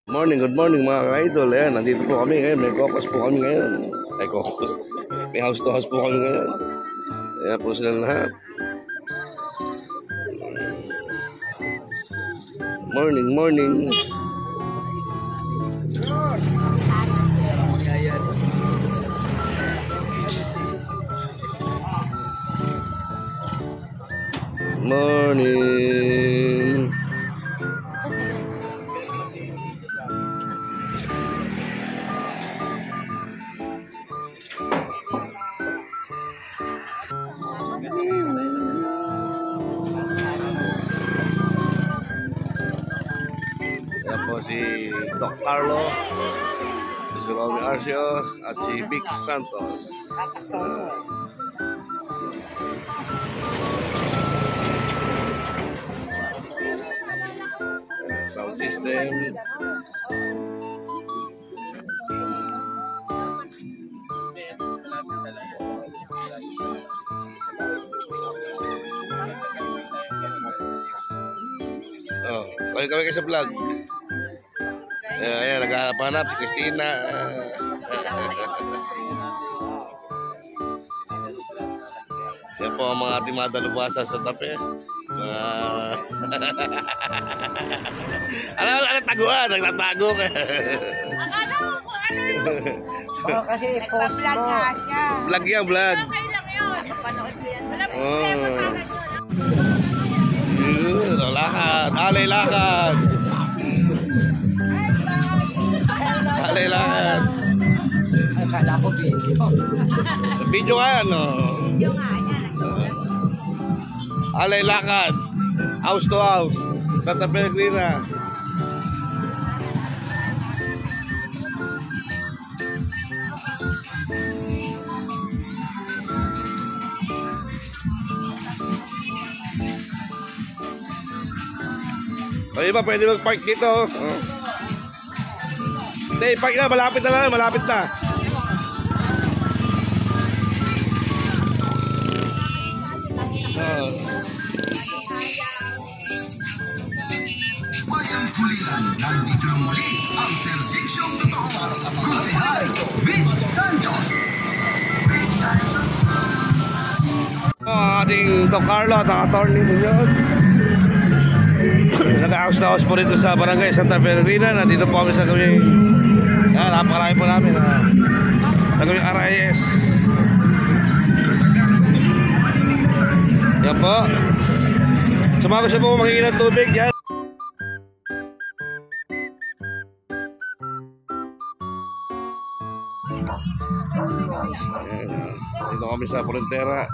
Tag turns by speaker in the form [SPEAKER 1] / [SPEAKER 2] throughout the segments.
[SPEAKER 1] Good morning mga ka-idol. Ayan, nandito po kami ngayon. May caucus po kami ngayon. Ay, caucus. May house to house po kami ngayon. Ayan po sila lahat. Morning. Morning. Yan po si Doc Carlo, si Romy Arcio, at si Vic Santos. Sound system. Oh, kami kayo sa vlog. Ayan, naghahanap si Christina. Yan po ang mga ating madalubasa sa tabi. Ano taguan? Nagtatago ka.
[SPEAKER 2] Akala ko kung ano yun.
[SPEAKER 3] Oo, kasi post
[SPEAKER 2] Nagpa-vlog
[SPEAKER 3] mo.
[SPEAKER 2] nga siya.
[SPEAKER 1] Vlog yan, vlog.
[SPEAKER 2] Okay lang yun. Napanood ko yan. Wala problema sa akin yun.
[SPEAKER 1] Lakad. Alay lakad. Alay lakad.
[SPEAKER 3] Akala ko video.
[SPEAKER 1] Video nga yan, no?
[SPEAKER 2] Yung nga niya.
[SPEAKER 1] Alay lakad. House to house. Santa Pellegrina. O iba, pwede mag-park dito. Oh. Hindi, park na. Malapit na lang. Malapit na.
[SPEAKER 4] Bayang Kulilan, nandito na muli ang serbisyong totoo para sa mga Kusihal, Vic Santos.
[SPEAKER 1] Ating Doc Carlo at ang attorney Muñoz. Nag-house na house po rito sa Barangay Santa Pellegrina. Nandito po kami sa gawing napakarami po namin sa gawing RIS. Yan po. Sumago siya po makikita ng tubig. Yan. Dito kami sa Frontera.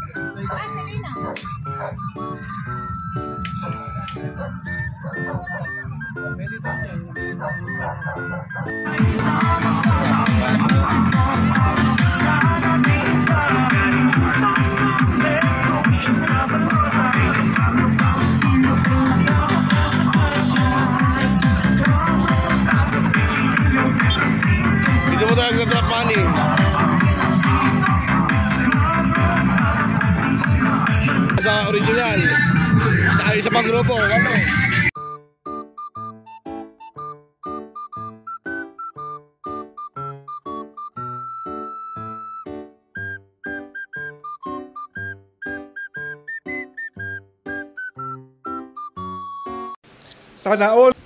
[SPEAKER 1] Dito mo tayo nag-drop money. Sa original. Tayo sa pang-grupo. Ano?
[SPEAKER 5] Sana all.